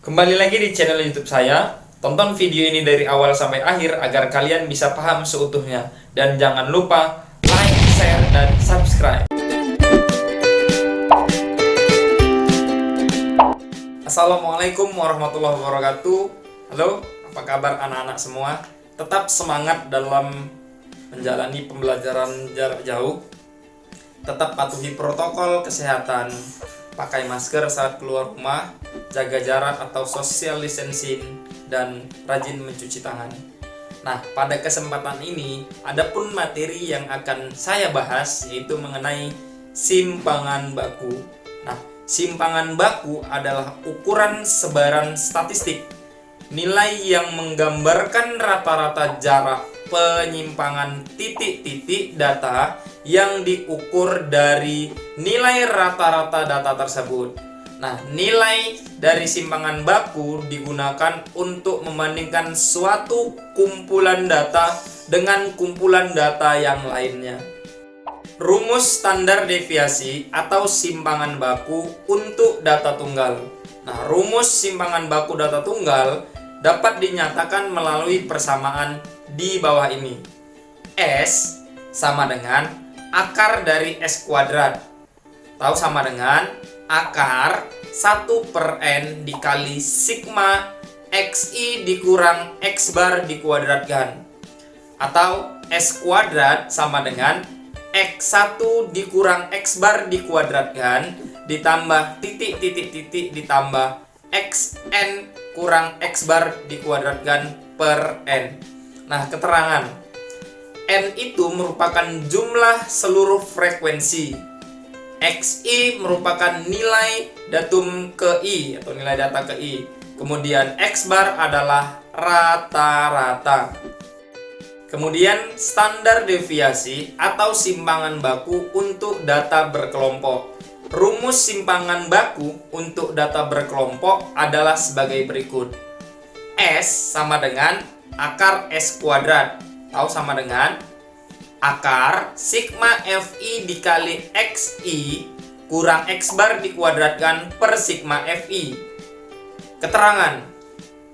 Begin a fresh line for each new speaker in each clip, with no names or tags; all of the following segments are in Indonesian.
Kembali lagi di channel YouTube saya. Tonton video ini dari awal sampai akhir agar kalian bisa paham seutuhnya. Dan jangan lupa like, share, dan subscribe. Assalamualaikum warahmatullahi wabarakatuh. Halo, apa kabar anak-anak semua? Tetap semangat dalam menjalani pembelajaran jarak jauh. Tetap patuhi protokol kesehatan. Pakai masker saat keluar rumah, jaga jarak atau social distancing, dan rajin mencuci tangan. Nah, pada kesempatan ini, ada pun materi yang akan saya bahas, yaitu mengenai simpangan baku. Nah, simpangan baku adalah ukuran sebaran statistik, nilai yang menggambarkan rata-rata jarak penyimpangan titik-titik data yang diukur dari nilai rata-rata data tersebut. Nah, nilai dari simpangan baku digunakan untuk membandingkan suatu kumpulan data dengan kumpulan data yang lainnya. Rumus standar deviasi atau simpangan baku untuk data tunggal. Nah, rumus simpangan baku data tunggal dapat dinyatakan melalui persamaan di bawah ini. S sama dengan akar dari S kuadrat. Tahu sama dengan akar 1/n dikali sigma xi dikurang x bar dikuadratkan. Atau S kuadrat sama dengan x1 dikurang x bar dikuadratkan ditambah titik-titik-titik ditambah xn kurang x bar dikuadratkan per n. Nah, keterangan n itu merupakan jumlah seluruh frekuensi. Xi merupakan nilai datum ke I atau nilai data ke I. Kemudian x bar adalah rata-rata. Kemudian standar deviasi atau simpangan baku untuk data berkelompok. Rumus simpangan baku untuk data berkelompok adalah sebagai berikut. S sama dengan akar S kuadrat. Tahu sama dengan akar sigma Fi dikali Xi kurang X bar dikuadratkan per sigma Fi. Keterangan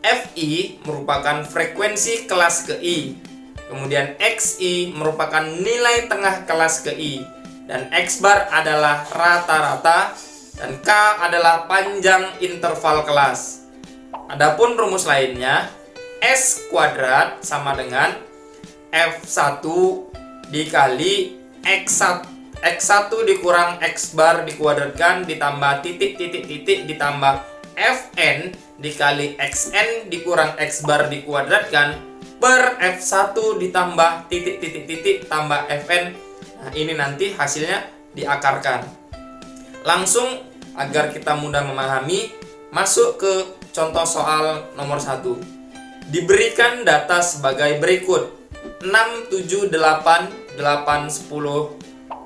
Fi merupakan frekuensi kelas ke I. Kemudian Xi merupakan nilai tengah kelas ke I. Dan X bar adalah rata-rata dan K adalah panjang interval kelas. Adapun rumus lainnya, S kuadrat sama dengan F1 dikali X1 dikurang X bar dikuadratkan ditambah titik-titik-titik ditambah Fn dikali Xn dikurang X bar dikuadratkan per F1 ditambah titik-titik-titik tambah Fn. Nah, ini nanti hasilnya diakarkan. Langsung agar kita mudah memahami, masuk ke contoh soal nomor 1. Diberikan data sebagai berikut. 6, 7, 8, 8, 10,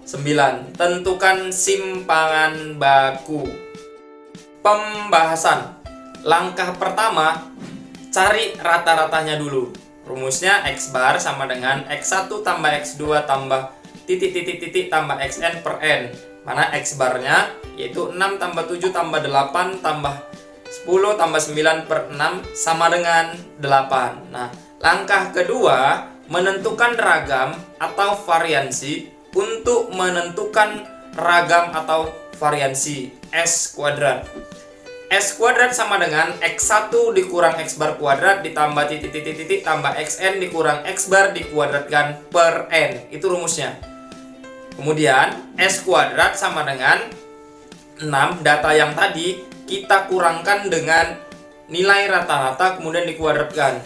9. Tentukan simpangan baku. Pembahasan. Langkah pertama, cari rata-ratanya dulu. Rumusnya X bar sama dengan X1 tambah X2 tambah titik-titik-titik tambah xn per n. Mana X barnya yaitu 6 tambah 7 tambah 8 tambah 10 tambah 9 per 6 sama dengan 8. Nah, langkah kedua, menentukan ragam atau variansi. Untuk menentukan ragam atau variansi S kuadrat. S kuadrat sama dengan X1 dikurang X bar kuadrat ditambah titik-titik-titik tambah Xn dikurang X bar dikuadratkan per N. Itu rumusnya. Kemudian S kuadrat sama dengan 6, data yang tadi kita kurangkan dengan nilai rata-rata kemudian dikuadratkan.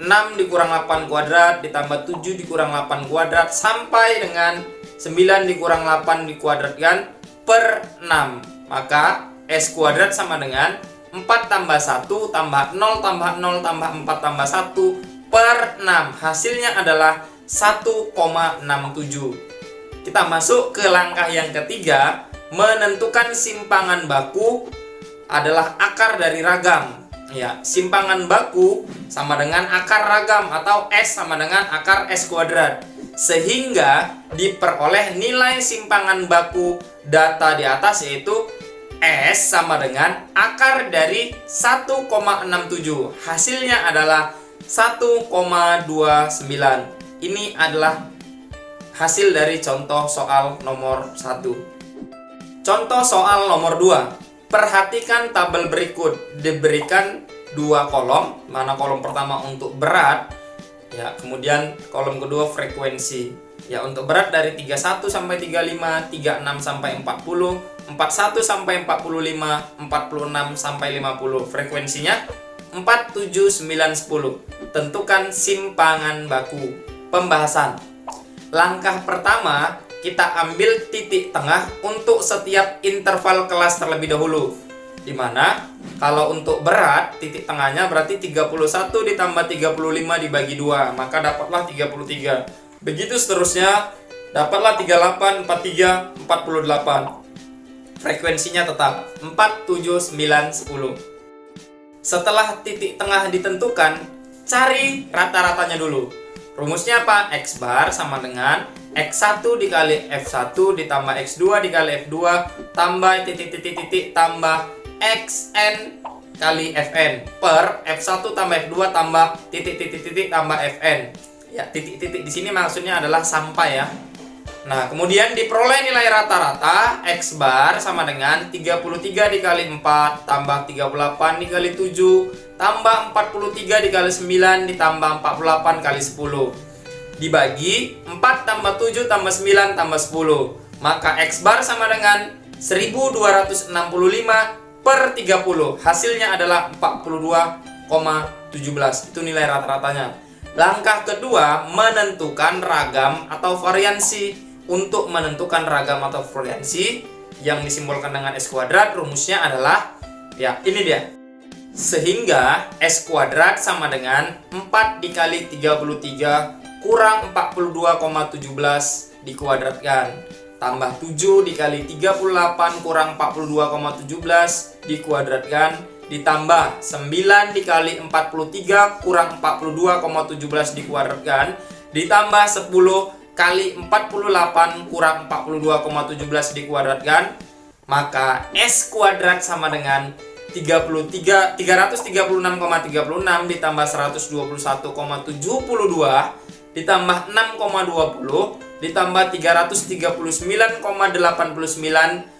6 dikurang 8 kuadrat ditambah 7 dikurang 8 kuadrat sampai dengan 9 dikurang 8 dikuadratkan per 6. Maka S kuadrat sama dengan 4 tambah 1 tambah 0 tambah 0 tambah 4 tambah 1 per 6. Hasilnya adalah 1,67. Kita masuk ke langkah yang ketiga, menentukan simpangan baku adalah akar dari ragam. Ya, simpangan baku sama dengan akar ragam atau S sama dengan akar S kuadrat. Sehingga diperoleh nilai simpangan baku data di atas yaitu S sama dengan akar dari 1,67. Hasilnya adalah 1,29. Ini adalah hasil dari contoh soal nomor 1. Contoh soal nomor 2. Perhatikan tabel berikut. Diberikan 2 kolom, mana kolom pertama untuk berat, ya, kemudian kolom kedua frekuensi. Ya, untuk berat dari 31 sampai 35, 36 sampai 40, 41 sampai 45, 46 sampai 50. Frekuensinya 4, 7, 9, 10. Tentukan simpangan baku. Pembahasan. Langkah pertama, kita ambil titik tengah untuk setiap interval kelas terlebih dahulu. Dimana kalau untuk berat, titik tengahnya berarti 31 ditambah 35 dibagi 2, maka dapatlah 33. Begitu seterusnya, dapatlah 38, 43, 48. Frekuensinya tetap 4, 7, 9, 10. Setelah titik tengah ditentukan, cari rata-ratanya dulu. Rumusnya apa? X bar sama dengan X1 dikali F1 ditambah X2 dikali F2 tambah titik-titik-titik tambah Xn kali Fn per F1 tambah F2 tambah titik-titik-titik tambah Fn. Ya, titik-titik di sini maksudnya adalah sampai ya. Nah, kemudian diperoleh nilai rata-rata X bar sama dengan 33 dikali 4 tambah 38 dikali 7 tambah 43 dikali 9 ditambah 48 kali 10 dibagi 4 tambah 7 tambah 9 tambah 10. Maka X bar sama dengan 1265 per 30. Hasilnya adalah 42,17. Itu nilai rata-ratanya. Langkah kedua, menentukan ragam atau variansi. Untuk menentukan ragam atau variansi yang disimbolkan dengan S kuadrat, rumusnya adalah, ya ini dia. Sehingga S kuadrat sama dengan 4 dikali 33 kurang 42,17 dikuadratkan. Tambah 7 dikali 38 kurang 42,17 dikuadratkan. Ditambah 9 dikali 43 kurang 42,17 dikuadratkan. Ditambah 10 kali 48 kurang 42,17 dikuadratkan. Maka S kuadrat sama dengan 336,36 ditambah 121,72 ditambah 6,20 ditambah 339,89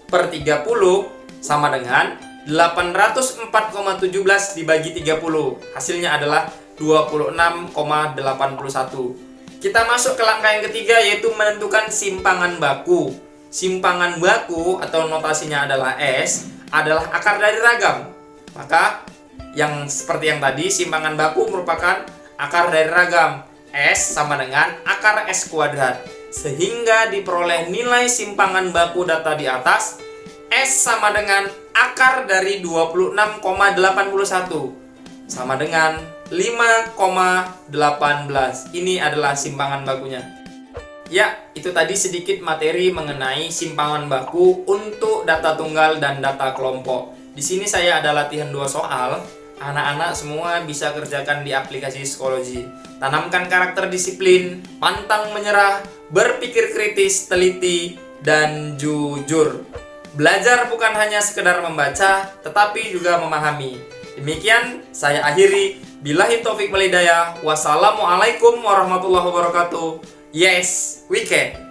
per 30 sama dengan 804,17 dibagi 30. Hasilnya adalah 26,81. Kita masuk ke langkah yang ketiga, yaitu menentukan simpangan baku. Simpangan baku atau notasinya adalah S adalah akar dari ragam. Maka yang seperti yang tadi, simpangan baku merupakan akar dari ragam. S sama dengan akar S kuadrat. Sehingga diperoleh nilai simpangan baku data di atas. S sama dengan akar dari 26,81 sama dengan 5,18. Ini adalah simpangan bakunya. Ya, itu tadi sedikit materi mengenai simpangan baku untuk data tunggal dan data kelompok. Di sini saya ada latihan 2 soal. Anak-anak semua bisa kerjakan di aplikasi Psikologi. Tanamkan karakter disiplin, pantang menyerah, berpikir kritis, teliti, dan jujur. Belajar bukan hanya sekedar membaca, tetapi juga memahami. Demikian saya akhiri. Billahi taufik wal hidayah. Wassalamualaikum warahmatullahi wabarakatuh. Yes, we can.